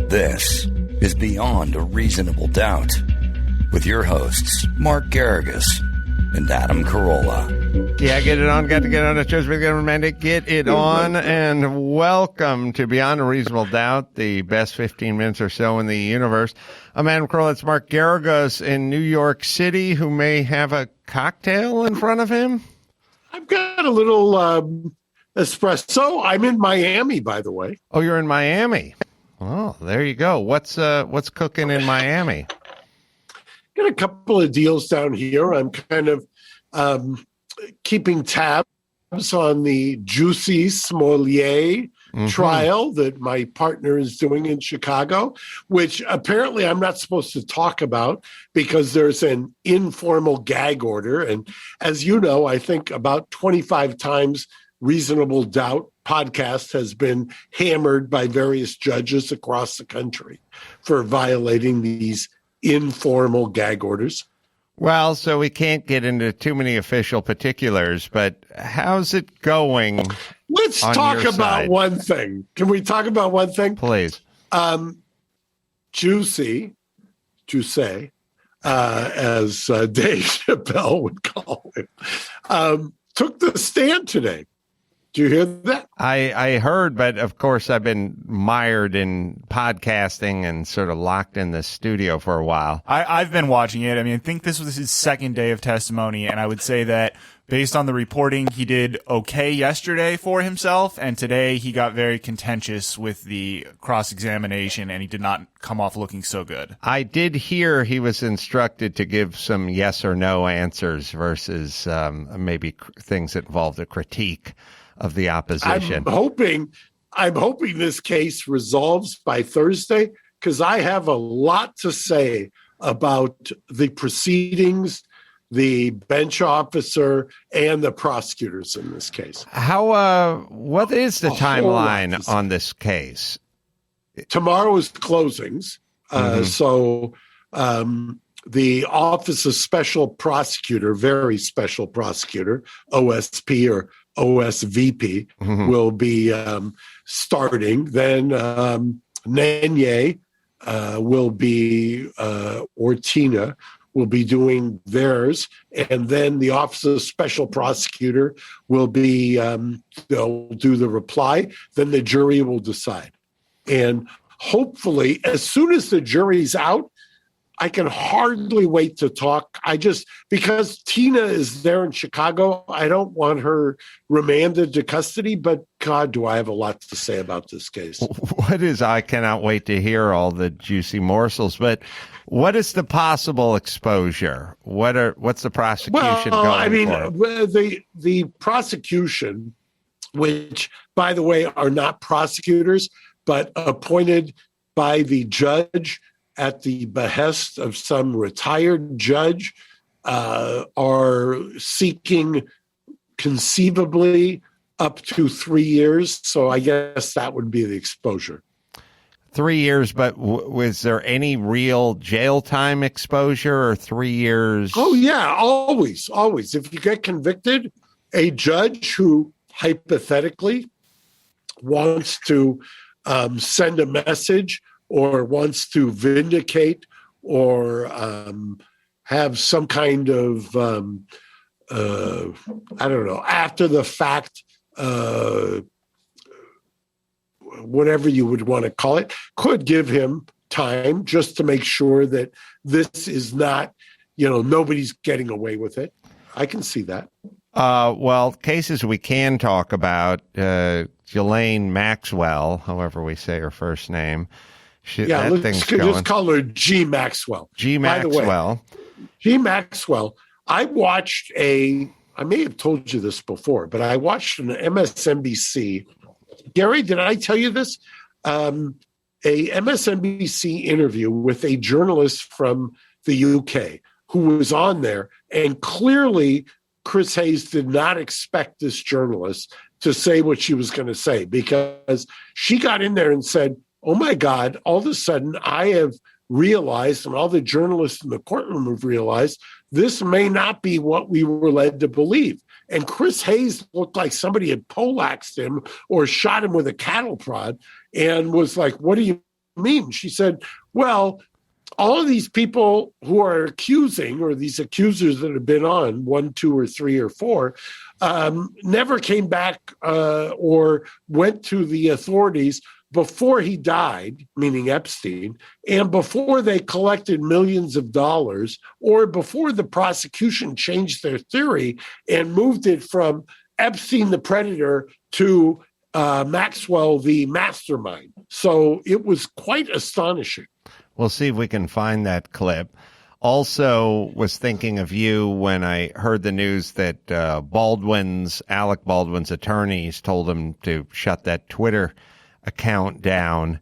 This is Beyond a Reasonable Doubt with your hosts, Mark Garrigus and Adam Carolla. Yeah, get it on. Got to get on. It's just romantic. Get it on. And welcome to Beyond a Reasonable Doubt, the best 15 minutes or so in the universe. I'm Adam Carolla. It's Mark Garrigus in New York City, who may have a cocktail in front of him. I've got a little espresso. I'm in Miami, by the way. Oh, you're in Miami. Oh, there you go. What's cooking in Miami? Got a couple of deals down here. I'm kind of keeping tabs on the Jussie Smollett trial that my partner is doing in Chicago, which apparently I'm not supposed to talk about because there's an informal gag order. And as you know, I think about 25 times Reasonable Doubt podcast has been hammered by various judges across the country for violating these informal gag orders. Well, so we can't get into too many official particulars, but how's it going? Let's talk about one thing. Can we talk about one thing? Please. Jussie, as Dave Chappelle would call him, took the stand today. Do you hear that? I heard, but of course I've been mired in podcasting and sort of locked in the studio for a while. I've been watching it. I mean, I think this was his second day of testimony, and I would say that based on the reporting, he did okay yesterday for himself, and today he got very contentious with the cross-examination, and he did not come off looking so good. I did hear he was instructed to give some yes or no answers versus maybe things that involved a critique of the opposition. I'm hoping this case resolves by Thursday, because I have a lot to say about the proceedings, the bench officer, and the prosecutors in this case. What is the timeline on this case? Tomorrow is closings. So the Office of Special Prosecutor, very special prosecutor, OSP or OSVP, will be starting. Then Nanye will be, or Tina will be doing theirs. And then the Office of Special Prosecutor will be, they'll do the reply. Then the jury will decide. And hopefully, as soon as the jury's out, I can hardly wait to talk. Because Tina is there in Chicago, I don't want her remanded to custody, but God, do I have a lot to say about this case. I cannot wait to hear all the juicy morsels, but what is the possible exposure? What's the prosecution going for? The prosecution, which, by the way, are not prosecutors, but appointed by the judge at the behest of some retired judge, are seeking conceivably up to 3 years. So I guess that would be the exposure. 3 years, but was there any real jail time exposure or 3 years? Oh, yeah, always. If you get convicted, a judge who hypothetically wants to send a message or wants to vindicate or have some kind of, after the fact, whatever you would want to call it, could give him time just to make sure that this is not, nobody's getting away with it. I can see that. Well, cases we can talk about, Ghislaine Maxwell, however we say her first name. Let's just call her G. Maxwell. G. Maxwell. By the way, G. Maxwell, I may have told you this before, but I watched an MSNBC. Gary, did I tell you this? A MSNBC interview with a journalist from the UK who was on there, and clearly Chris Hayes did not expect this journalist to say what she was going to say, because she got in there and said, oh my God, all of a sudden I have realized, and all the journalists in the courtroom have realized, this may not be what we were led to believe. And Chris Hayes looked like somebody had poleaxed him or shot him with a cattle prod and was like, what do you mean? She said, well, all of these people who are accusing, or these accusers that have been on 1, 2, or 3, or 4, never came back or went to the authorities before he died, meaning Epstein, and before they collected millions of dollars, or before the prosecution changed their theory and moved it from Epstein the predator to Maxwell the mastermind. So it was quite astonishing. We'll see if we can find that clip. Also was thinking of you when I heard the news that Alec Baldwin's attorneys told him to shut that Twitter account down.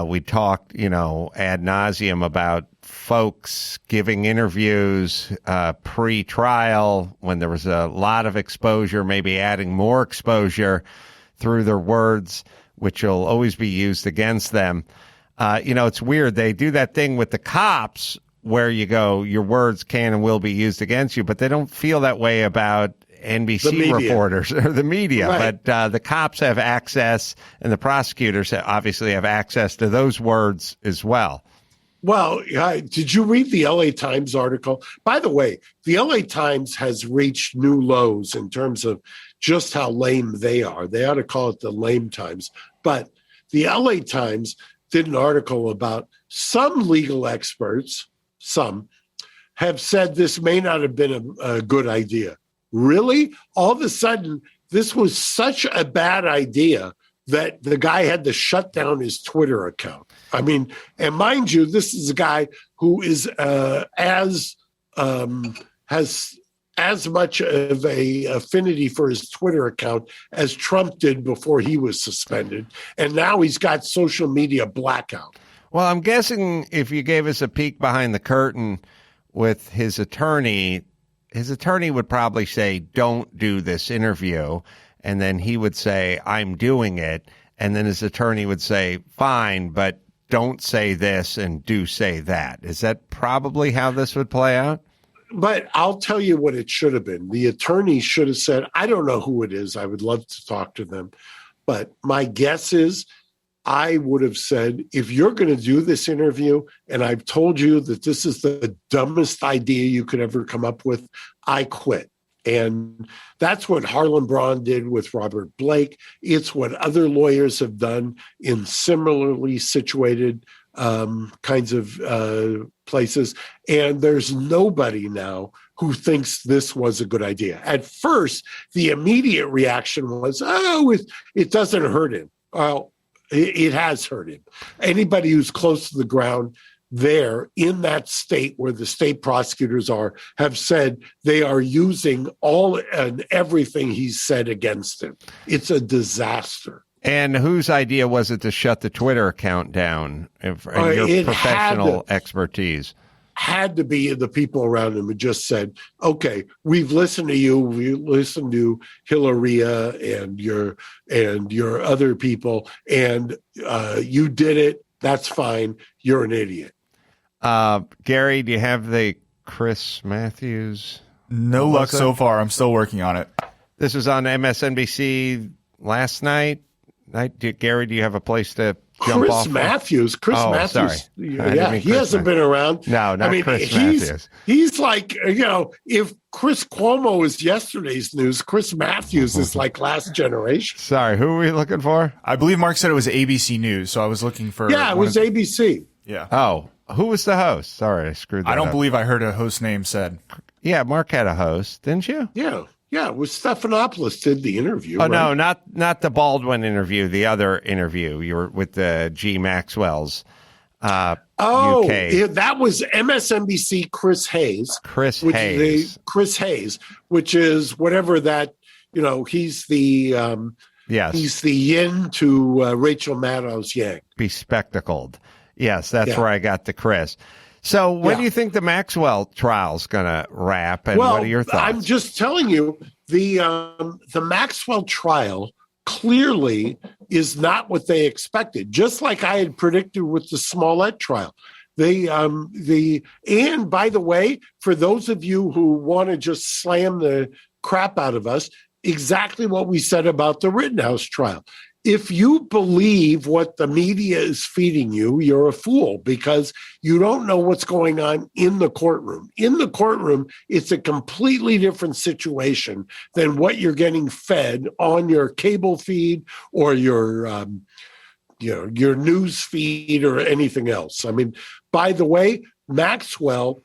We talked, ad nauseum about folks giving interviews pre-trial when there was a lot of exposure, maybe adding more exposure through their words, which will always be used against them. It's weird. They do that thing with the cops where you go, your words can and will be used against you, but they don't feel that way about NBC reporters or the media. Right. But the cops have access, and the prosecutors obviously have access to those words as well. Well, did you read the LA Times article? By the way, the LA Times has reached new lows in terms of just how lame they are. They ought to call it the lame Times. But the LA Times did an article about some legal experts, some, have said this may not have been a good idea. Really? All of a sudden, this was such a bad idea that the guy had to shut down his Twitter account. I mean, and mind you, this is a guy who is has as much of a affinity for his Twitter account as Trump did before he was suspended. And now he's got social media blackout. Well, I'm guessing if you gave us a peek behind the curtain with his attorney would probably say, don't do this interview. And then he would say, I'm doing it. And then his attorney would say, fine, but don't say this and do say that. Is that probably how this would play out? But I'll tell you what it should have been. The attorney should have said, I don't know who it is. I would love to talk to them. But my guess is I would have said, if you're going to do this interview, and I've told you that this is the dumbest idea you could ever come up with, I quit. And that's what Harlan Braun did with Robert Blake. It's what other lawyers have done in similarly situated kinds of places. And there's nobody now who thinks this was a good idea. At first, the immediate reaction was, it doesn't hurt him. Well, it has hurt him. Anybody who's close to the ground there in that state where the state prosecutors are have said they are using all and everything he's said against him. It's a disaster. And whose idea was it to shut the Twitter account down? Your professional expertise had to be the people around him who just said, okay, we've listened to you. We listened to Hilaria and your other people, and you did it. That's fine. You're an idiot. Gary, do you have the Chris Matthews? No luck so far. I'm still working on it. This was on MSNBC last night. Gary, do you have a place to jump off? Chris Matthews. Sorry. Yeah, he hasn't been around. No, not Chris Matthews. He's like, if Chris Cuomo is yesterday's news, Chris Matthews is like last generation. Sorry, who are we looking for? I believe Mark said it was ABC News, so I was looking for... Yeah, it was ABC. Yeah. Oh, who was the host? Sorry, I screwed that up. I don't believe I heard a host name said. Yeah, Mark had a host, didn't you? Yeah, it was Stephanopoulos did the interview. Oh, right? no, not the Baldwin interview, the other interview. You were with the G. Maxwell's UK. That was MSNBC Chris Hayes. Chris Hayes, which is whatever that, he's the he's the yin to Rachel Maddow's yang. Bespectacled. Yes, that's where I got the Chris. So when do you think the Maxwell trial's going to wrap, and what are your thoughts? I'm just telling you, the Maxwell trial clearly is not what they expected, just like I had predicted with the Smollett trial. And by the way, for those of you who want to just slam the crap out of us, exactly what we said about the Rittenhouse trial. if you believe what the media is feeding you, you're a fool because you don't know what's going on in the courtroom. In the courtroom, it's a completely different situation than what you're getting fed on your cable feed or your news feed or anything else. I mean, by the way, Maxwell,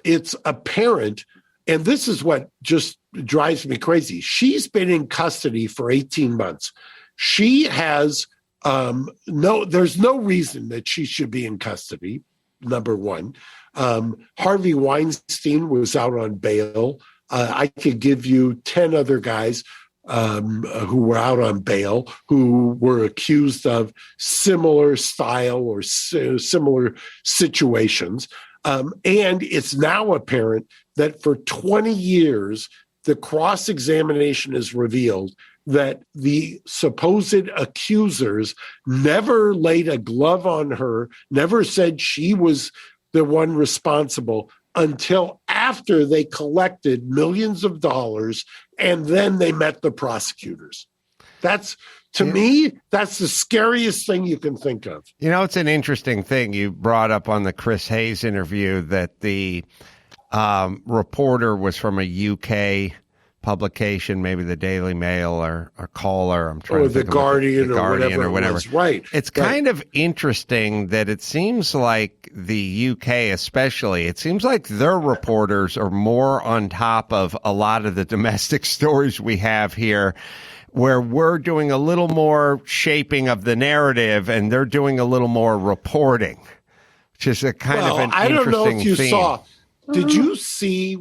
it's apparent, and this is what just drives me crazy. She's been in custody for 18 months. She has there's no reason that she should be in custody, number one. Harvey Weinstein was out on bail. I could give you 10 other guys who were out on bail who were accused of similar style or similar situations. And it's now apparent that for 20 years, the cross-examination has revealed that the supposed accusers never laid a glove on her, never said she was the one responsible until after they collected millions of dollars and then they met the prosecutors. That's, to me, that's the scariest thing you can think of. You know, it's an interesting thing you brought up on the Chris Hayes interview that the reporter was from a UK publication, maybe the Daily Mail or Caller. I'm trying to think the Guardian or whatever. Right. It's kind of interesting that it seems like the UK especially, it seems like their reporters are more on top of a lot of the domestic stories we have here, where we're doing a little more shaping of the narrative and they're doing a little more reporting, which is a kind of an interesting theme. I don't know if you saw. Did you see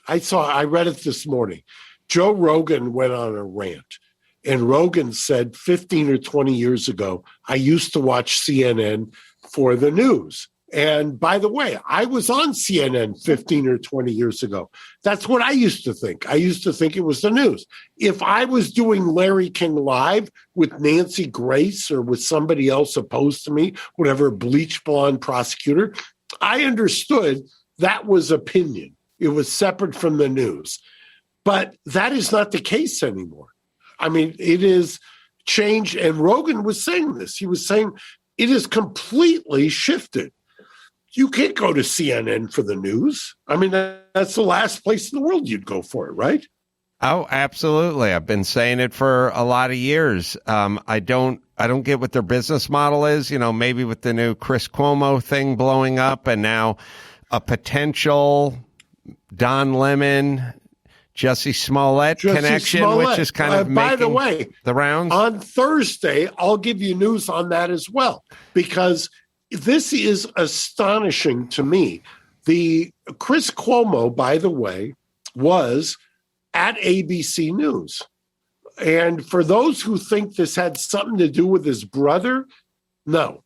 I read it this morning. Joe Rogan went on a rant, and Rogan said 15 or 20 years ago, I used to watch CNN for the news. And by the way, I was on CNN 15 or 20 years ago. That's what I used to think. I used to think it was the news. If I was doing Larry King Live with Nancy Grace or with somebody else opposed to me, whatever bleach blonde prosecutor, I understood that was opinion. It was separate from the news. But that is not the case anymore. I mean, it is changed. And Rogan was saying this. He was saying it is completely shifted. You can't go to CNN for the news. I mean, that's the last place in the world you'd go for it, right? Oh, absolutely. I've been saying it for a lot of years. I don't get what their business model is. You know, maybe with the new Chris Cuomo thing blowing up and now a potential Don Lemon, Jussie Smollett connection, which is kind of by the way, the rounds. On Thursday, I'll give you news on that as well, because this is astonishing to me. The Chris Cuomo, by the way, was at ABC News. And for those who think this had something to do with his brother, no.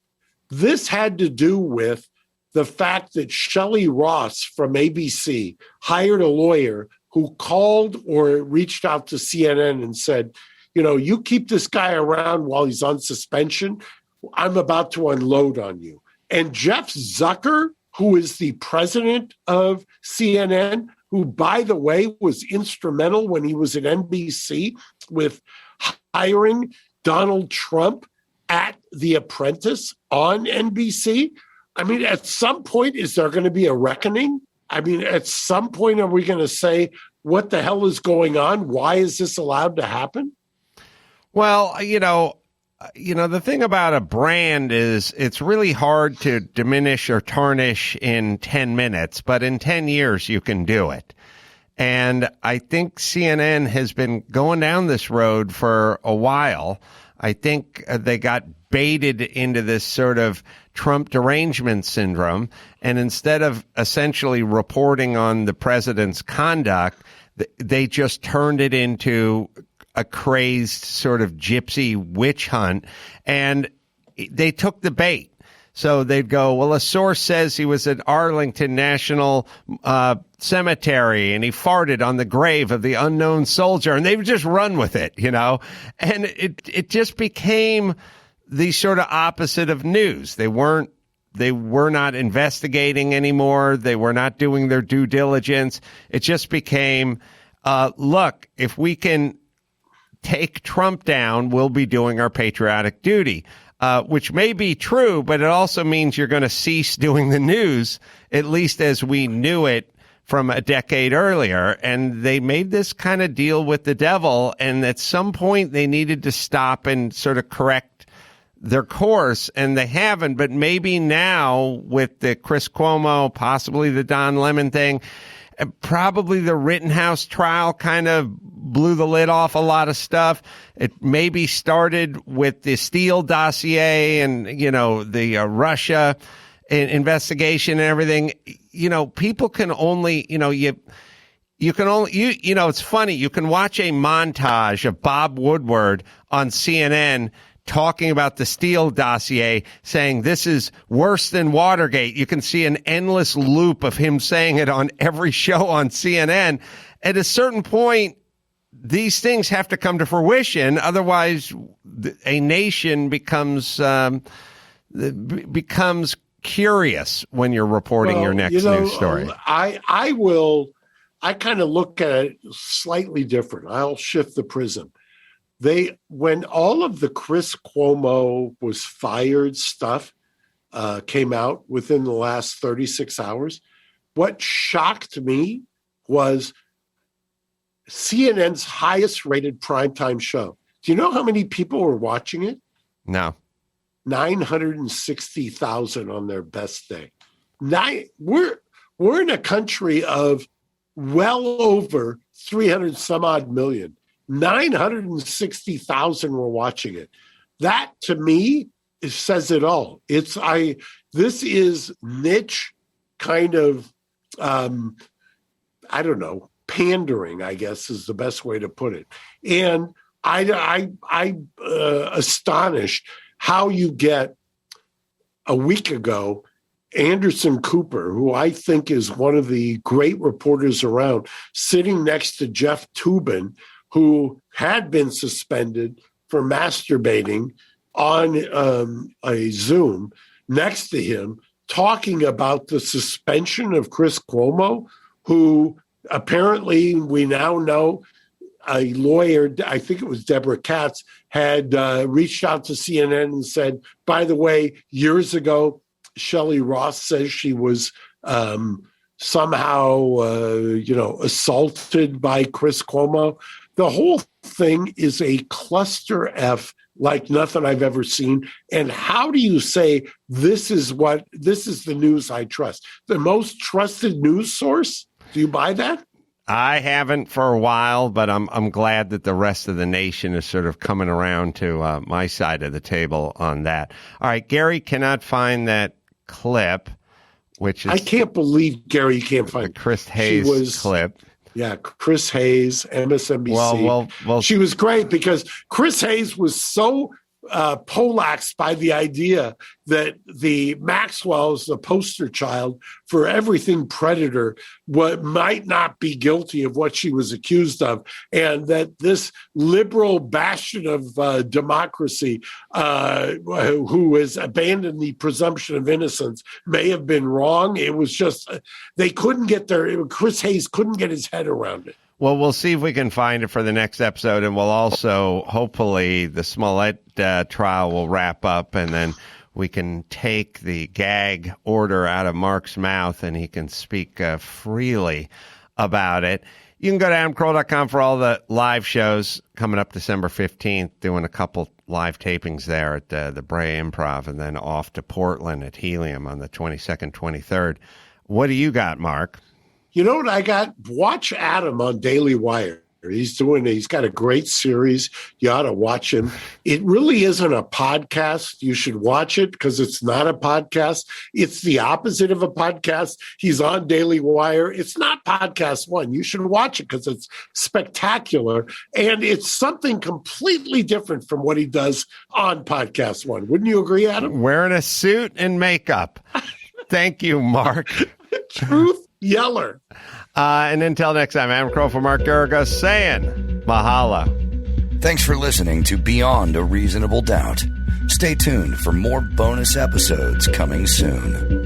This had to do with the fact that Shelley Ross from ABC hired a lawyer who called or reached out to CNN and said, you know, you keep this guy around while he's on suspension, I'm about to unload on you. And Jeff Zucker, who is the president of CNN, who, by the way, was instrumental when he was at NBC with hiring Donald Trump at The Apprentice on NBC. I mean, at some point, is there going to be a reckoning? I mean, at some point, are we going to say, what the hell is going on? Why is this allowed to happen? Well, you know, the thing about a brand is it's really hard to diminish or tarnish in 10 minutes, but in 10 years, you can do it. And I think CNN has been going down this road for a while. I think they got baited into this sort of Trump derangement syndrome. And instead of essentially reporting on the president's conduct, they just turned it into a crazed sort of gypsy witch hunt. And they took the bait. So they'd go, well, a source says he was at Arlington National Cemetery and he farted on the grave of the unknown soldier. And they would just run with it, you know. And it just became the sort of opposite of news. They were not investigating anymore. They were not doing their due diligence. It just became, look, if we can take Trump down, we'll be doing our patriotic duty, which may be true, but it also means you're going to cease doing the news, at least as we knew it from a decade earlier. And they made this kind of deal with the devil, and at some point they needed to stop and sort of correct their course, and they haven't. But maybe now with the Chris Cuomo, possibly the Don Lemon thing, probably the Rittenhouse trial kind of blew the lid off a lot of stuff. It maybe started with the Steele dossier and, the Russia investigation and everything. People can only, it's funny. You can watch a montage of Bob Woodward on CNN talking about the Steele dossier, saying this is worse than Watergate. You can see an endless loop of him saying it on every show on CNN. At a certain point, these things have to come to fruition. Otherwise, a nation becomes curious when you're reporting your next news story. I kind of look at it slightly different. I'll shift the prism. When all of the Chris Cuomo was fired stuff came out within the last 36 hours, what shocked me was CNN's highest rated primetime show. Do you know how many people were watching it? No. 960,000 on their best day. We're in a country of well over 300 some odd million. 960,000 were watching it. That to me says it all. This is niche kind of pandering, I guess is the best way to put it. And I astonished how you get a week ago Anderson Cooper, who I think is one of the great reporters around, sitting next to Jeff Toobin, who had been suspended for masturbating on a Zoom next to him, talking about the suspension of Chris Cuomo, who apparently we now know a lawyer, I think it was Deborah Katz, had reached out to CNN and said, by the way, years ago, Shelley Ross says she was somehow, assaulted by Chris Cuomo. The whole thing is a cluster F like nothing I've ever seen. And how do you say this is the news I trust? The most trusted news source? Do you buy that? I haven't for a while, but I'm glad that the rest of the nation is sort of coming around to my side of the table on that. All right, Gary cannot find that clip, which is... I can't believe Gary can't find the Chris Hayes clip. Yeah, Chris Hayes, MSNBC. Well, she was great because Chris Hayes was so polaxed by the idea that the Maxwell is the poster child for everything predator, might not be guilty of what she was accused of, and that this liberal bastion of democracy who has abandoned the presumption of innocence may have been wrong. It was just they couldn't get Chris Hayes couldn't get his head around it. Well, we'll see if we can find it for the next episode, and we'll also, hopefully, the Smollett trial will wrap up, and then we can take the gag order out of Mark's mouth, and he can speak freely about it. You can go to adamcarolla.com for all the live shows coming up December 15th, doing a couple live tapings there at the Brea Improv, and then off to Portland at Helium on the 22nd, 23rd. What do you got, Mark? You know what I got? Watch Adam on Daily Wire. He's got a great series. You ought to watch him. It really isn't a podcast. You should watch it because it's not a podcast. It's the opposite of a podcast. He's on Daily Wire. It's not podcast one. You should watch it because it's spectacular. And it's something completely different from what he does on podcast one. Wouldn't you agree, Adam? Wearing a suit and makeup. Thank you, Mark. Truth Yeller. And until next time, I'm Crow for Mark Garagos saying mahalo. Thanks for listening to Beyond a Reasonable Doubt. Stay tuned for more bonus episodes coming soon.